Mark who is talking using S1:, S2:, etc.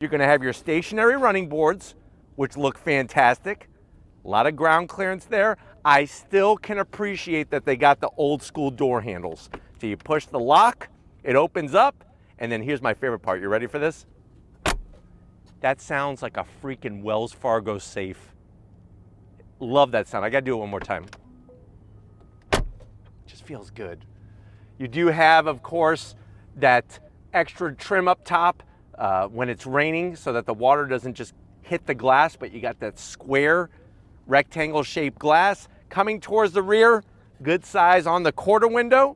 S1: You're gonna have your stationary running boards, which look fantastic. A lot of ground clearance there. I still can appreciate that they got the old school door handles. So you push the lock, it opens up, and then here's my favorite part. You ready for this? That sounds like a freaking Wells Fargo safe. Love that sound. I gotta do it one more time. Just feels good. You do have, of course, that extra trim up top when it's raining so that the water doesn't just hit the glass, but you got that square rectangle shaped glass coming towards the rear. Good size on the quarter window.